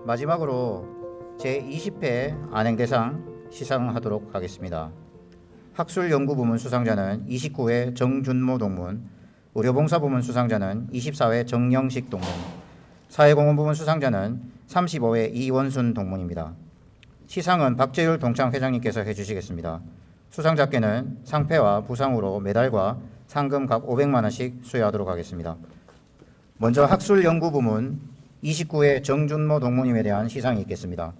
마지막으로 제20회 안행대상 시상하도록 하겠습니다. 학술연구부문 수상자는 29회 정준모 동문, 의료봉사부문 수상자는 24회 정영식 동문, 사회공헌부문 수상자는 35회 이원순 동문입니다. 시상은 박재율 동창 회장님께서 해주시겠습니다. 수상자께는 상패와 부상으로 메달과 상금 각 500만 원씩 수여하도록 하겠습니다. 먼저 학술연구부문 29회 정준모 동무님에 대한 시상이 있겠습니다.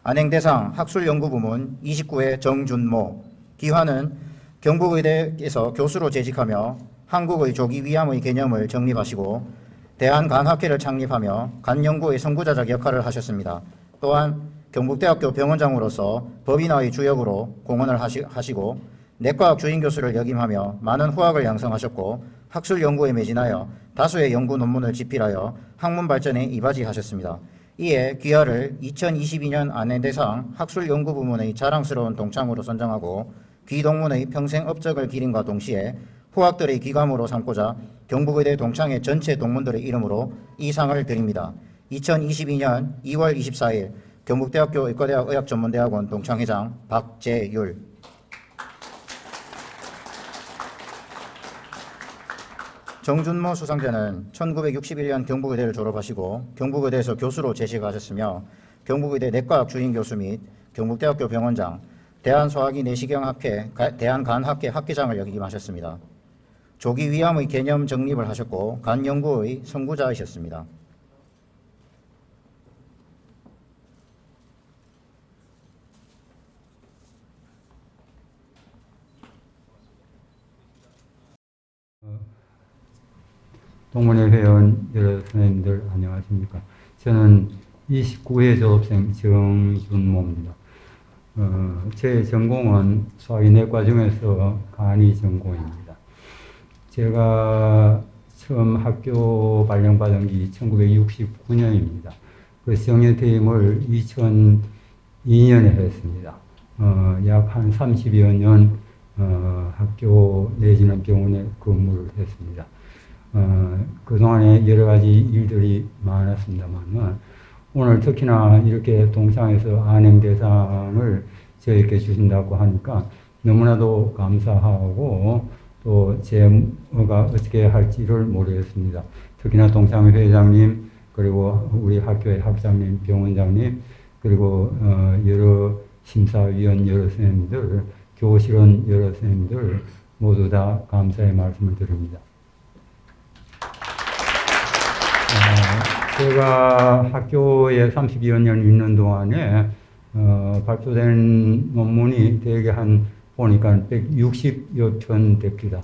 안행대상 학술연구부문 29회 정준모, 기화는 경북의대에서 교수로 재직하며 한국의 조기 위암의 개념을 정립하시고 대한간학회를 창립하며 간연구의 선구자적 역할을 하셨습니다. 또한 경북대학교 병원장으로서 법인화의 주역으로 공헌을 하시고 내과학 주임교수를 역임하며 많은 후학을 양성하셨고 학술 연구에 매진하여 다수의 연구 논문을 집필하여 학문 발전에 이바지하셨습니다. 이에 귀하를 2022년 안행대상 학술연구부문의 자랑스러운 동창으로 선정하고 귀동문의 평생 업적을 기림과 동시에 후학들의 귀감으로 삼고자 경북의대 동창회 전체 동문들의 이름으로 이 상을 드립니다. 2022년 2월 24일 경북대학교 의과대학 의학전문대학원 동창회장 박재율. 정준모 수상자는 1961년 경북의대를 졸업하시고 경북의대에서 교수로 재직하셨으며 경북의대 내과학 주임교수 및 경북대학교 병원장, 대한소화기 내시경학회, 대한간학회 학회장을 역임하셨습니다. 조기 위암의 개념 정립을 하셨고 간연구의 선구자이셨습니다. 동문회 회원 여러 선생님들 안녕하십니까. 저는 29회 졸업생 정준모입니다. 제 전공은 소화기내과 중에서 간이 전공입니다. 제가 처음 학교 발령받은 게 1969년입니다. 그래서 정년퇴임을 2002년에 했습니다. 약 한 30여 년 학교 내지는 병원에 근무를 했습니다. 그동안에 여러 가지 일들이 많았습니다만 오늘 특히나 이렇게 동창에서 안행대상을 저에게 주신다고 하니까 너무나도 감사하고 또 제가 어떻게 할지를 모르겠습니다. 특히나 동창회 회장님, 그리고 우리 학교의 학장님, 병원장님, 그리고 여러 심사위원 여러 선생님들, 교실원 여러 선생님들 모두 다 감사의 말씀을 드립니다. 제가 학교에 32여 년 있는 동안에 발표된 논문이 대개 보니까 160여 편 됩니다.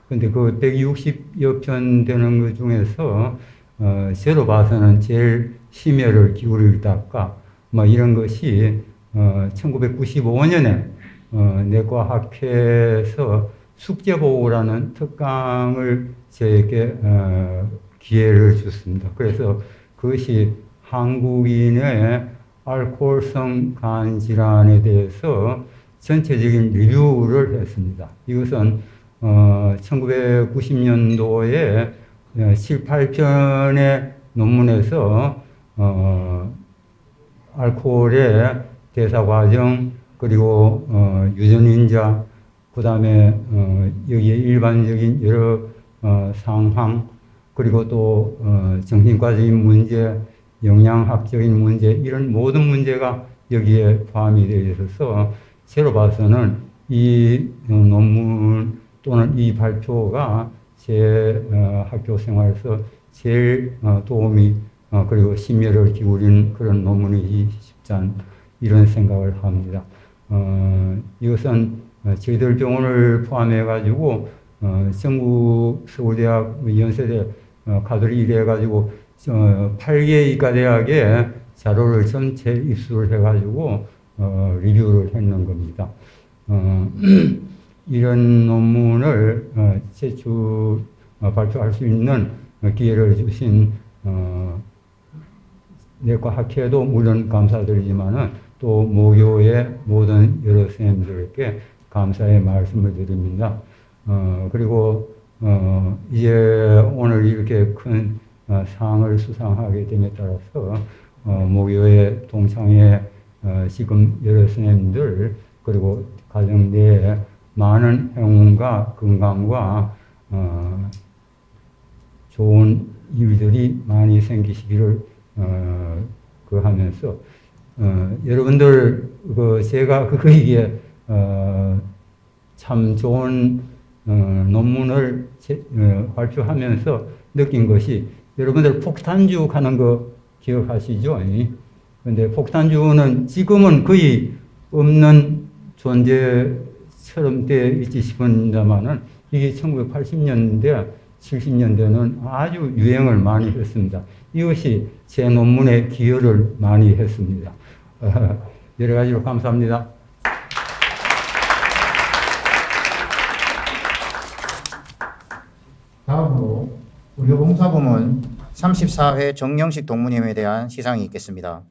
근데 그 160여 편 되는 것 중에서 저로 봐서는 제일 심혈을 기울이다가 이런 것이 1995년에 내과학회에서 숙제보고라는 특강을 저에게 기회를 줬습니다. 그래서 그것이 한국인의 알코올성 간 질환에 대해서 전체적인 리뷰를 했습니다. 이것은 1990년도에 7, 8편의 논문에서 알코올의 대사과정, 그리고 유전인자, 그 다음에 여기에 일반적인 여러 상황, 그리고 또 정신과적인 문제, 영양학적인 문제, 이런 모든 문제가 여기에 포함이 되어 있어서 제로 봐서는 이 논문 또는 이 발표가 제 학교 생활에서 제일 도움이 그리고 심혈을 기울인 그런 논문이지 싶지 않은 이런 생각을 합니다. 이것은 저희들 병원을 포함해 가지고 전국 서울대학 연세대 가들이 이래가지고 8개 의과대학에 자료를 전체 입수를 해가지고 리뷰를 했는 겁니다. 이런 논문을 발표할 수 있는 기회를 주신 내과학회도 물론 감사드리지만은 또 모교의 모든 여러 선생님들께 감사의 말씀을 드립니다. 그리고 이제 오늘 이렇게 큰 상을 수상하게 됨에 따라서 모교의 동창회 지금 여러 선생님들 그리고 가정 내에 많은 행운과 건강과 좋은 일들이 많이 생기시기를 하면서 여러분들 제가 이게 참 좋은 논문을 발표하면서 느낀 것이 여러분들 폭탄주 가는 거 기억하시죠? 근데 폭탄주는 지금은 거의 없는 존재처럼 되어 있지 싶은다마는 이게 1980년대, 70년대는 아주 유행을 많이 했습니다. 이것이 제 논문에 기여를 많이 했습니다. 여러 가지로 감사합니다. 다음으로 의료봉사부문 34회 정영식 동무님에 대한 시상이 있겠습니다.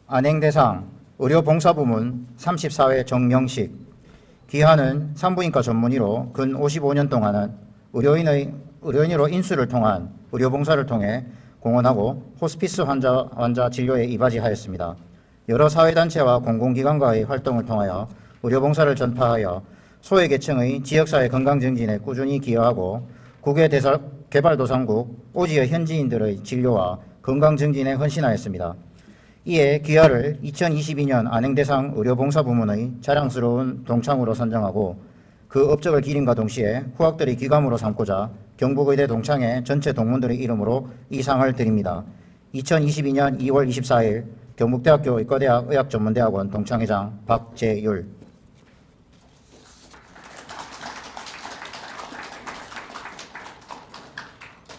안행대상 의료봉사부문 34회 정영식. 기한은 산부인과 전문의로 근 55년 동안은 의료인으로 인수를 통한 의료봉사를 통해 공헌하고 호스피스 환자 진료에 이바지하였습니다. 여러 사회단체와 공공기관과의 활동을 통하여 의료봉사를 전파하여 소외계층의 지역사회 건강증진에 꾸준히 기여하고 국외 개발도상국 오지의 현지인들의 진료와 건강증진에 헌신하였습니다. 이에 귀하를 2022년 안행대상 의료봉사부문의 자랑스러운 동창으로 선정하고 그 업적을 기림과 동시에 후학들이 귀감으로 삼고자 경북의대 동창회 전체 동문들의 이름으로 이 상을 드립니다. 2022년 2월 24일 경북대학교 의과대학 의학전문대학원 동창회장 박재율.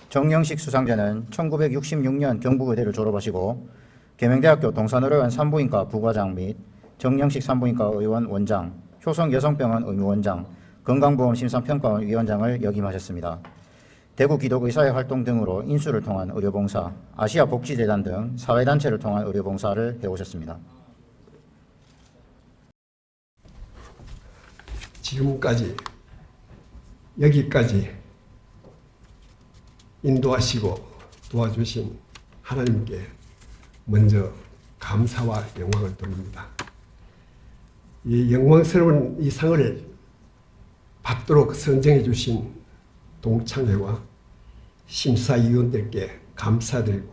정영식 수상자는 1966년 경북의대를 졸업하시고 계명대학교 동산의료원 산부인과 부과장 및 정영식 산부인과 의원 원장, 효성여성병원 의무원장, 건강보험심사평가원 위원장을 역임하셨습니다. 대구 기독의사회 활동 등으로 인수를 통한 의료봉사, 아시아 복지재단 등 사회단체를 통한 의료봉사를 해오셨습니다. 지금까지 여기까지 인도하시고 도와주신 하나님께 먼저 감사와 영광을 돌립니다. 이 영광스러운 이 상을 받도록 선정해 주신 동창회와 심사위원들께 감사드리고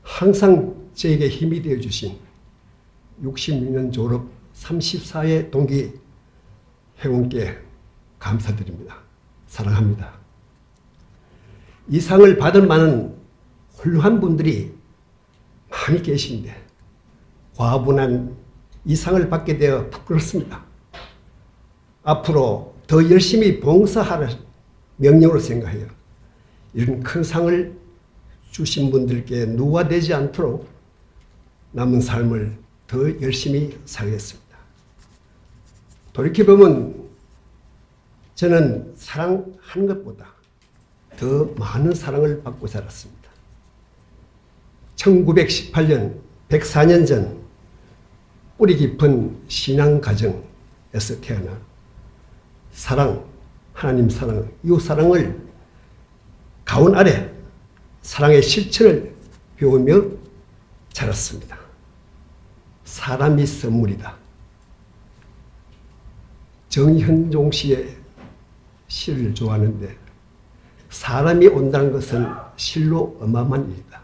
항상 저에게 힘이 되어 주신 66년 졸업 34회 동기 회원께 감사드립니다. 사랑합니다. 이 상을 받을 만한 훌륭한 분들이 많이 계신데 과분한 이 상을 받게 되어 부끄럽습니다. 앞으로 더 열심히 봉사하는 명령으로 생각해요. 이런 큰 상을 주신 분들께 누가되지 않도록 남은 삶을 더 열심히 살겠습니다. 돌이켜보면 저는 사랑하는 것보다 더 많은 사랑을 받고 살았습니다. 1918년 104년 전 뿌리 깊은 신앙 가정에서 태어나 사랑, 하나님 사랑, 이웃 사랑을 가온 아래 사랑의 실천을 배우며 자랐습니다. 사람이 선물이다. 정현종 씨의 시를 좋아하는데 사람이 온다는 것은 실로 어마어마한 일이다.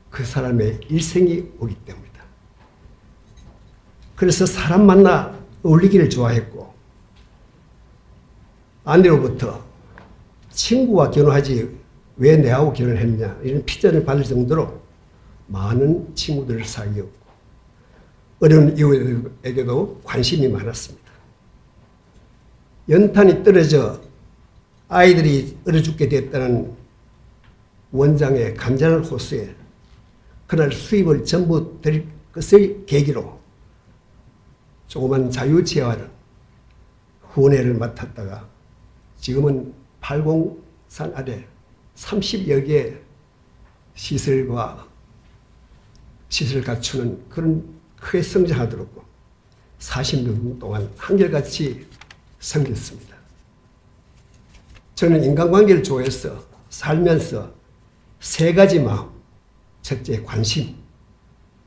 그 사람의 일생이 오기 때문이다. 그래서 사람 만나 어울리기를 좋아했고 아내로부터 친구와 결혼하지 왜 내하고 결혼했냐 이런 피자를 받을 정도로 많은 친구들을 사귀었고 어려운 이웃에게도 관심이 많았습니다. 연탄이 떨어져 아이들이 얼어 죽게 됐다는 원장의 간절한 호소에 그날 수입을 전부 드릴 것을 계기로 조그만 자유재활 후원회를 맡았다가 지금은 팔공산 아래 30여 개의 시설을 갖추는 그런 크게 성장하도록 40년 동안 한결같이 섬겼습니다. 저는 인간관계를 좋아해서 살면서 세 가지 마음, 첫째 관심,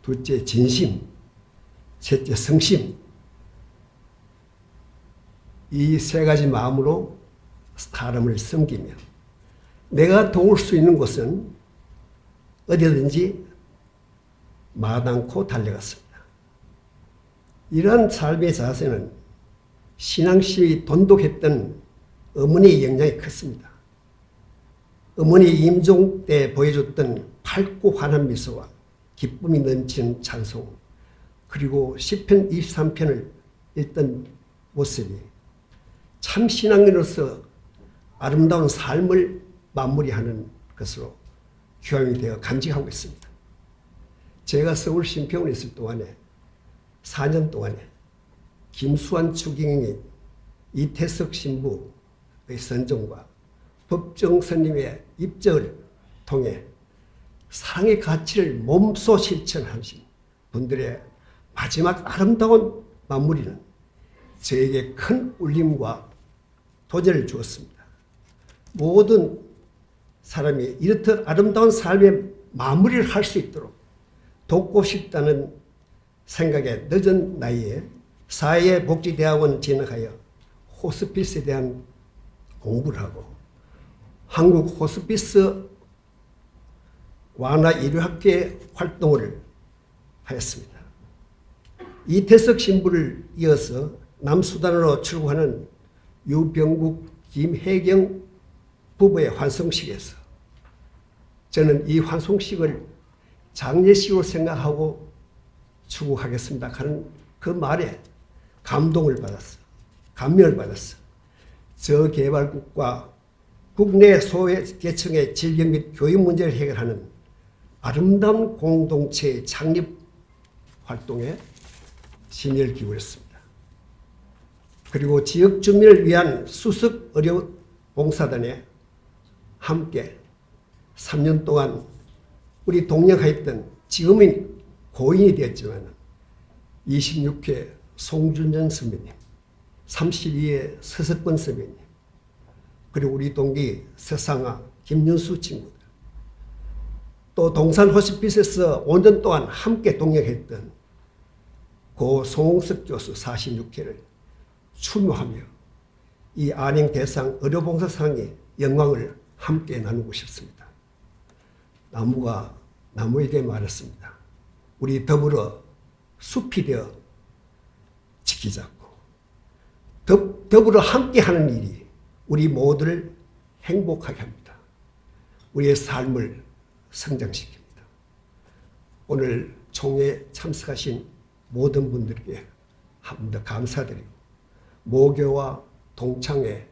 둘째 진심, 셋째 성심, 이 세 가지 마음으로 사람을 섬기며 내가 도울 수 있는 곳은 어디든지 마다않고 달려갔습니다. 이러한 삶의 자세는 신앙심이 돈독했던 어머니의 영향이 컸습니다. 어머니 임종 때 보여줬던 밝고 환한 미소와 기쁨이 넘치는 찬송, 그리고 시편 23편을 읽던 모습이 참 신앙인으로서 아름다운 삶을 마무리하는 것으로 교감이 되어 간직하고 있습니다. 제가 서울 신평원에 있을 동안에 4년 동안에 김수환 추기경이 이태석 신부의 선정과 법정 스님의 입적을 통해 사랑의 가치를 몸소 실천하신 분들의 마지막 아름다운 마무리는 저에게 큰 울림과 도전을 주었습니다. 모든 사람이 이렇듯 아름다운 삶의 마무리를 할 수 있도록 돕고 싶다는 생각에 늦은 나이에 사회복지대학원 진학하여 호스피스에 대한 공부를 하고 한국 호스피스 완화 의료학회 활동을 하였습니다. 이태석 신부를 이어서 남수단으로 출국하는 유병국, 김혜경 부부의 환송식에서 저는 이 환송식을 장례식으로 생각하고 출국하겠습니다 하는 그 말에 감동을 받았어. 감명을 받았어. 저개발국과 국내 소외계층의 질병 및 교육 문제를 해결하는 아름다운 공동체의 창립 활동에 심혈을 기울였습니다. 그리고 지역 주민을 위한 수석 의료 봉사단에 함께 3년 동안 우리 동역하였던 지금은 고인이 되었지만 26회 송준전 선배님, 32회 서석권 선배님, 그리고 우리 동기 서상아, 김윤수 친구들, 또 동산 호스피스에서 5년 동안 함께 동역했던 고 송홍석 교수 46회를 추모하며 이 안행 대상 의료봉사상의 영광을 함께 나누고 싶습니다. 나무가 나무에게 말했습니다. 우리 더불어 숲이 되어 지키자고. 더불어 함께하는 일이 우리 모두를 행복하게 합니다. 우리의 삶을 성장시킵니다. 오늘 총회에 참석하신 모든 분들께 한 번 더 감사드리고 모교와 동창의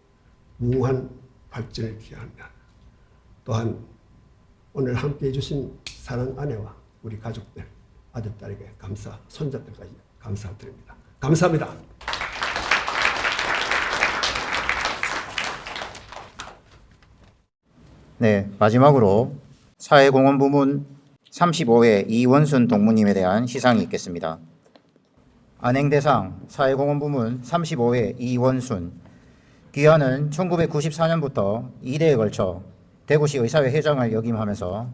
무궁한 발전을 기원합니다. 또한 오늘 함께해 주신 사랑 아내와 우리 가족들, 아들, 딸에게 감사, 손자들까지 감사드립니다. 감사합니다. 네, 마지막으로 사회공헌 부문 35회 이원순 동무님에 대한 시상이 있겠습니다. 안행대상 사회공헌 부문 35회 이원순. 귀하는 1994년부터 2대에 걸쳐 대구시 의사회 회장을 역임하면서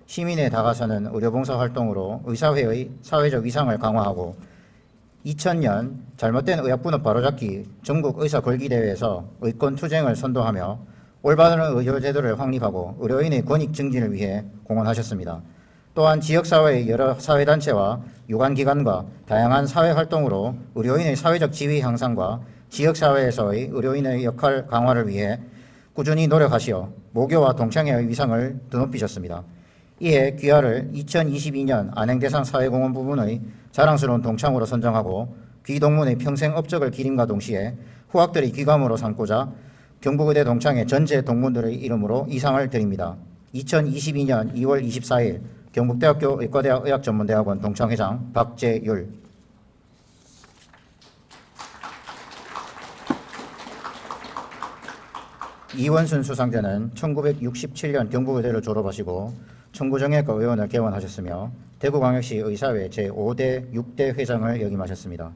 시민에 다가서는 의료봉사 활동으로 의사회의 사회적 위상을 강화하고 2000년 잘못된 의학분업 바로잡기 전국 의사걸기대회에서 의권투쟁을 선도하며 올바른 의료제도를 확립하고 의료인의 권익 증진을 위해 공헌하셨습니다. 또한 지역사회의 여러 사회단체와 유관기관과 다양한 사회활동으로 의료인의 사회적 지위 향상과 지역사회에서의 의료인의 역할 강화를 위해 꾸준히 노력하시어 모교와 동창회의 위상을 드높이셨습니다. 이에 귀하를 2022년 안행대상 사회공헌 부문의 자랑스러운 동창으로 선정하고 귀동문의 평생 업적을 기림과 동시에 후학들의 귀감으로 삼고자 경북의대 동창회 전체 동문들의 이름으로 이 상을 드립니다. 2022년 2월 24일 경북대학교 의과대학 의학전문대학원 동창회장 박재율. 이원순 수상자는 1967년 경북의대를 졸업하시고 청구정형외과 의원을 개원하셨으며 대구광역시 의사회 제5대 6대 회장을 역임하셨습니다.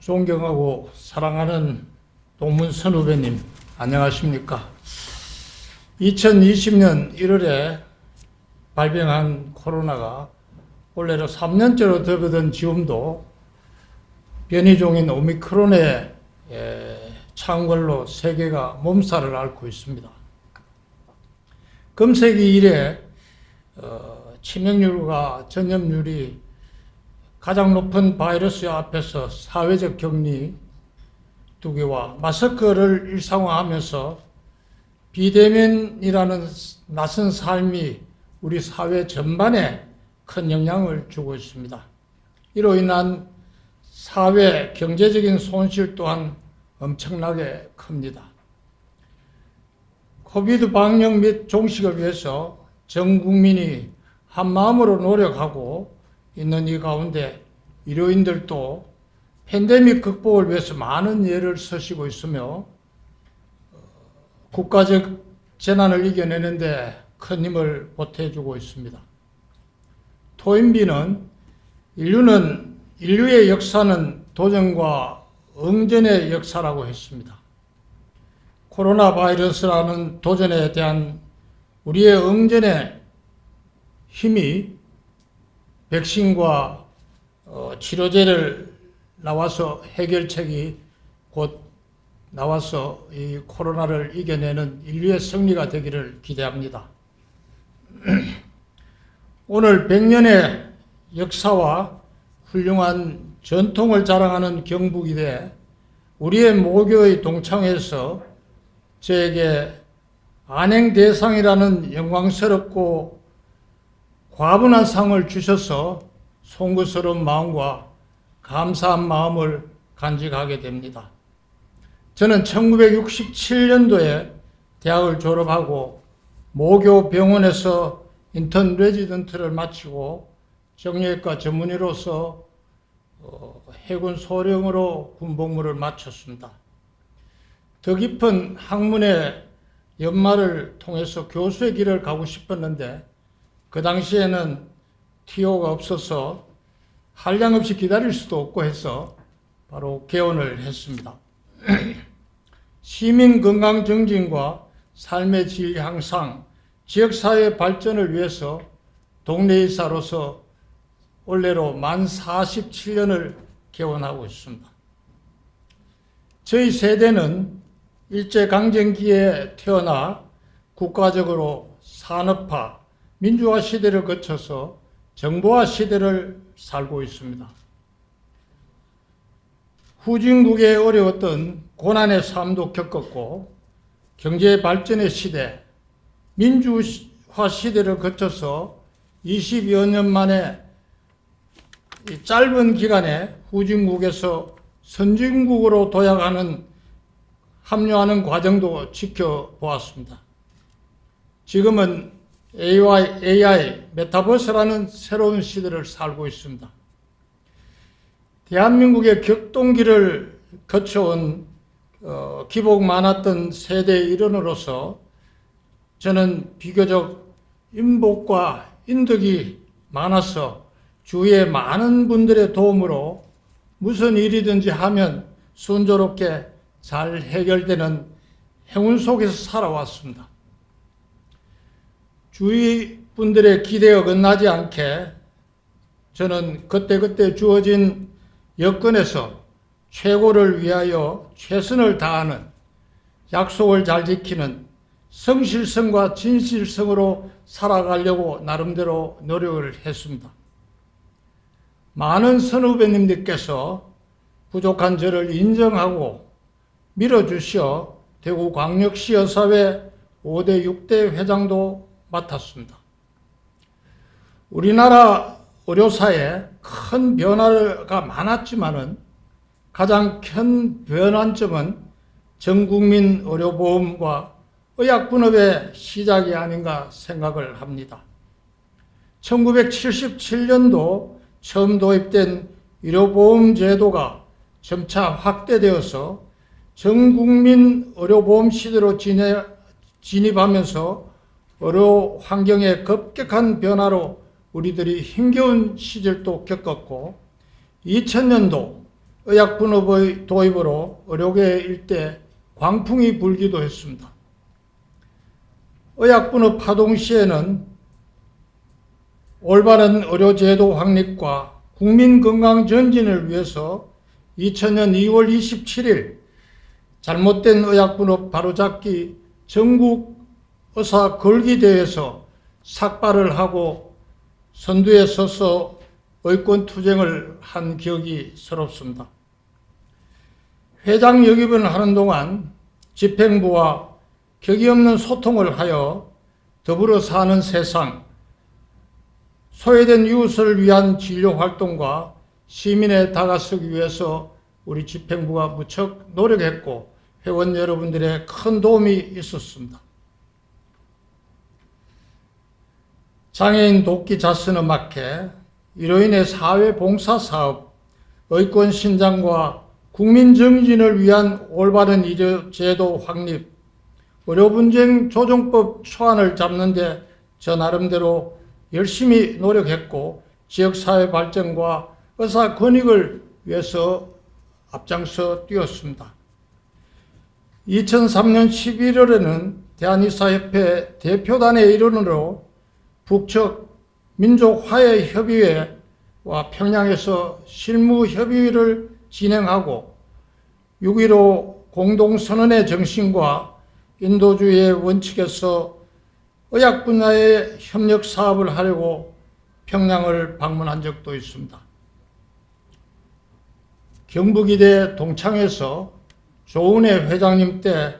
존경하고 사랑하는 동문선 후배님, 안녕하십니까? 2020년 1월에 발병한 코로나가 올해로 3년째로 접어든 지금도 변이종인 오미크론의 창궐로 세계가 몸살을 앓고 있습니다. 금세기 이래 치명률과 전염률이 가장 높은 바이러스 앞에서 사회적 격리 두기와 마스크를 일상화하면서 비대면이라는 낯선 삶이 우리 사회 전반에 큰 영향을 주고 있습니다. 이로 인한 사회 경제적인 손실 또한 엄청나게 큽니다. 코비드 방역 및 종식을 위해서 전 국민이 한마음으로 노력하고 있는 이 가운데 의료인들도 팬데믹 극복을 위해서 많은 예를 쓰시고 있으며 국가적 재난을 이겨내는데 큰 힘을 보태주고 있습니다. 토인비는 인류의 역사는 도전과 응전의 역사라고 했습니다. 코로나 바이러스라는 도전에 대한 우리의 응전의 힘이 백신과 치료제를 나와서 해결책이 곧 나와서 이 코로나를 이겨내는 인류의 승리가 되기를 기대합니다. 오늘 100년의 역사와 훌륭한 전통을 자랑하는 경북이대 우리의 모교의 동창회에서 저에게 안행대상이라는 영광스럽고 과분한 상을 주셔서 송구스러운 마음과 감사한 마음을 간직하게 됩니다. 저는 1967년도에 대학을 졸업하고 모교 병원에서 인턴 레지던트를 마치고 정형외과 전문의로서 해군 소령으로 군복무를 마쳤습니다. 더 깊은 학문의 연마를 통해서 교수의 길을 가고 싶었는데 그 당시에는 TO가 없어서 한량없이 기다릴 수도 없고 해서 바로 개원을 했습니다. 시민 건강 증진과 삶의 질 향상, 지역사회 발전을 위해서 동네의사로서 올해로 만 47년을 개원하고 있습니다. 저희 세대는 일제강점기에 태어나 국가적으로 산업화, 민주화 시대를 거쳐서 정보화 시대를 살고 있습니다. 후진국의 어려웠던 고난의 삶도 겪었고 경제 발전의 시대, 민주화 시대를 거쳐서 20여 년 만에 이 짧은 기간에 후진국에서 선진국으로 합류하는 과정도 지켜보았습니다. 지금은 AI, 메타버스라는 새로운 시대를 살고 있습니다. 대한민국의 격동기를 거쳐온 기복 많았던 세대의 일원으로서 저는 비교적 인복과 인덕이 많아서 주위의 많은 분들의 도움으로 무슨 일이든지 하면 순조롭게 잘 해결되는 행운 속에서 살아왔습니다. 주위 분들의 기대에 어긋나지 않게 저는 그때그때 주어진 여건에서 최고를 위하여 최선을 다하는, 약속을 잘 지키는 성실성과 진실성으로 살아가려고 나름대로 노력을 했습니다. 많은 선후배님들께서 부족한 저를 인정하고 밀어주시어 대구광역시 여사회 5대 6대 회장도 맡았습니다. 우리나라 의료사에 큰 변화가 많았지만은 가장 큰 변환점은 전국민 의료보험과 의약분업의 시작이 아닌가 생각을 합니다. 1977년도 처음 도입된 의료보험 제도가 점차 확대되어서 전국민 의료보험 시대로 진입하면서 의료 환경의 급격한 변화로 우리들이 힘겨운 시절도 겪었고 2000년도 의약분업의 도입으로 의료계 일대 광풍이 불기도 했습니다. 의약분업 파동 시에는 올바른 의료제도 확립과 국민건강 전진을 위해서 2000년 2월 27일 잘못된 의약분업 바로잡기 전국 의사 걸기대회에서 삭발을 하고 선두에 서서 의권투쟁을 한 기억이 새롭습니다. 회장 역임을 하는 동안 집행부와 격이 없는 소통을 하여 더불어 사는 세상, 소외된 이웃을 위한 진료 활동과 시민에 다가서기 위해서 우리 집행부가 무척 노력했고 회원 여러분들의 큰 도움이 있었습니다. 장애인 돕기 자선음악회, 의료인의 사회봉사사업, 의권신장과 국민정진을 위한 올바른 의료제도 확립, 의료분쟁 조정법 초안을 잡는 데 저 나름대로 열심히 노력했고 지역사회 발전과 의사 권익을 위해서 앞장서 뛰었습니다. 2003년 11월에는 대한의사협회 대표단의 일원으로 북측 민족화해협의회와 평양에서 실무협의회를 진행하고 6.15 공동선언의 정신과 인도주의의 원칙에서 의학 분야의 협력 사업을 하려고 평양을 방문한 적도 있습니다. 경북이대 동창에서 조은혜 회장님 때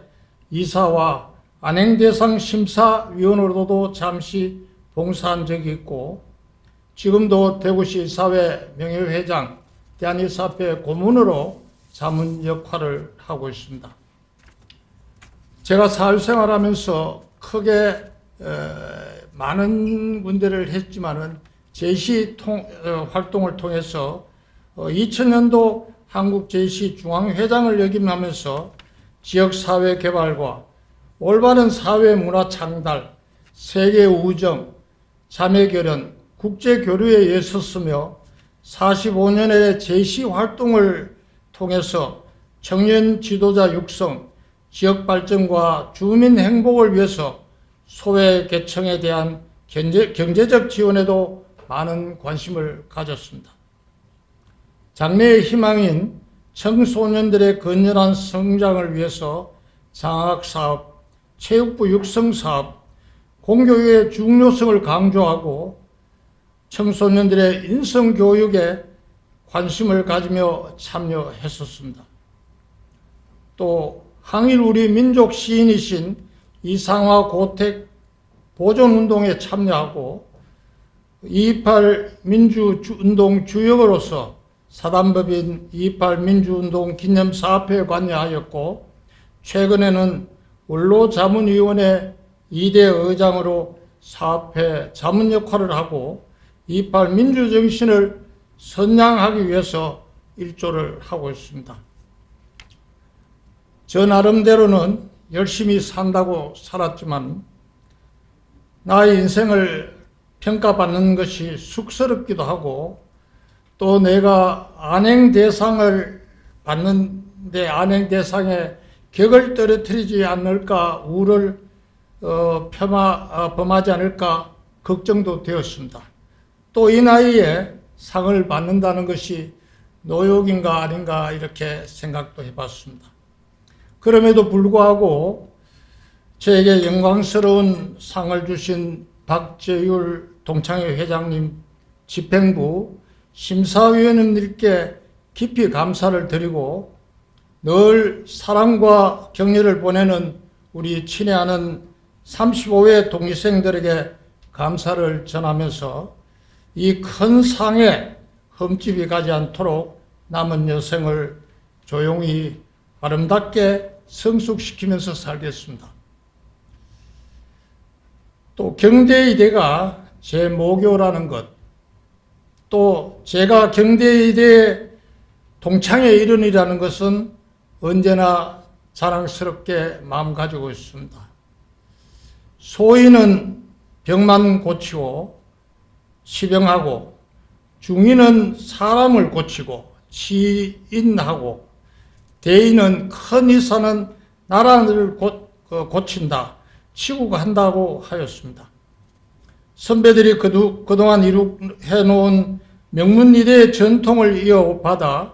이사와 안행대상 심사위원으로도 잠시 봉사한 적이 있고 지금도 대구시 사회 명예회장, 대한의사협회 고문으로 자문 역할을 하고 있습니다. 제가 사회생활하면서 크게 많은 군데를 했지만은 제시 활동을 통해서 2000년도 한국 제시 중앙회장을 역임하면서 지역사회 개발과 올바른 사회 문화 창달, 세계 우정, 자매결연, 국제교류에 애썼으며 45년의 제시 활동을 통해서 청년 지도자 육성, 지역 발전과 주민 행복을 위해서 소외 계층에 대한 경제적 지원에도 많은 관심을 가졌습니다. 장래의 희망인 청소년들의 건전한 성장을 위해서 장학사업, 체육부 육성사업, 공교육의 중요성을 강조하고 청소년들의 인성교육에 관심을 가지며 참여했었습니다. 또 항일 우리 민족 시인이신 이상화 고택 보존운동에 참여하고 2.28 민주운동 주역으로서 사단법인 2.28 민주운동 기념사업회에 관여하였고 최근에는 원로자문위원회 2대 의장으로 사업회 자문 역할을 하고 2.28 민주정신을 선양하기 위해서 일조를 하고 있습니다. 저 나름대로는 열심히 산다고 살았지만 나의 인생을 평가받는 것이 쑥스럽기도 하고 또 내가 안행대상을 받는데 안행대상에 격을 떨어뜨리지 않을까 우를 범하지 않을까 걱정도 되었습니다. 또 이 나이에 상을 받는다는 것이 노욕인가 아닌가 이렇게 생각도 해봤습니다. 그럼에도 불구하고 저에게 영광스러운 상을 주신 박재율 동창회 회장님, 집행부, 심사위원님들께 깊이 감사를 드리고 늘 사랑과 격려를 보내는 우리 친애하는 35회 동기생들에게 감사를 전하면서 이 큰 상에 흠집이 가지 않도록 남은 여생을 조용히 아름답게 성숙시키면서 살겠습니다. 또 경대의대가 제 모교라는 것, 또 제가 경대의대 동창의 일원이라는 것은 언제나 자랑스럽게 마음 가지고 있습니다. 소인은 병만 고치고 치병하고 중인은 사람을 고치고 시인하고 대인은 큰 이사는 나라를 고친다, 치국을 한다고 하였습니다. 선배들이 그동안 이룩해놓은 명문리대의 전통을 이어받아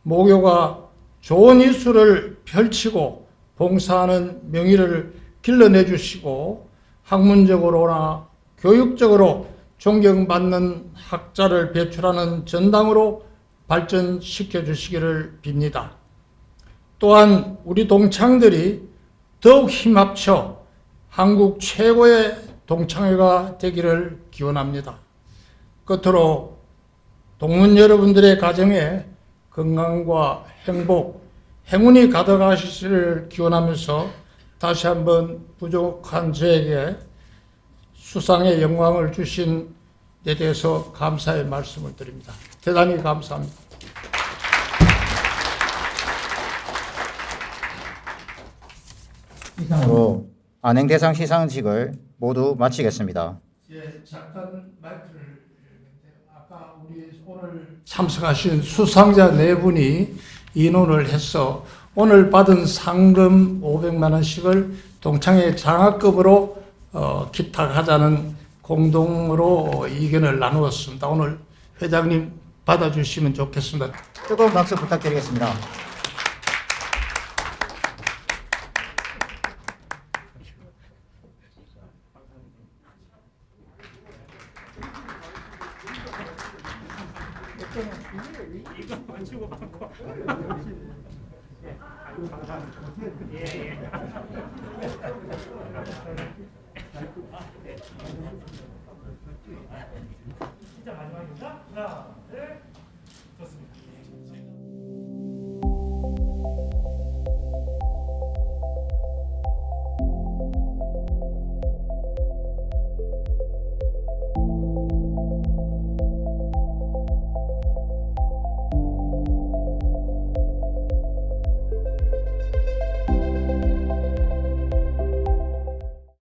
모교가 좋은 이수를 펼치고 봉사하는 명의를 길러내 주시고 학문적으로나 교육적으로 존경받는 학자를 배출하는 전당으로 발전시켜 주시기를 빕니다. 또한 우리 동창들이 더욱 힘합쳐 한국 최고의 동창회가 되기를 기원합니다. 끝으로 동문 여러분들의 가정에 건강과 행복, 행운이 가득하시기를 기원하면서 다시 한번 부족한 저에게 수상의 영광을 주신 데 대해서 감사의 말씀을 드립니다. 대단히 감사합니다. 이상으로 안행대상 시상식을 모두 마치겠습니다. 예, 잠깐 마이크를 아까 우리 오늘 참석하신 수상자 네 분이 인원을 해서 오늘 받은 상금 500만 원씩을 동창회 장학금으로 기탁하자는 공동으로 의견을 나누었습니다. 오늘 회장님 받아주시면 좋겠습니다. 뜨거운 박수 부탁드리겠습니다. 진짜 마지막입니다. 하나, 둘.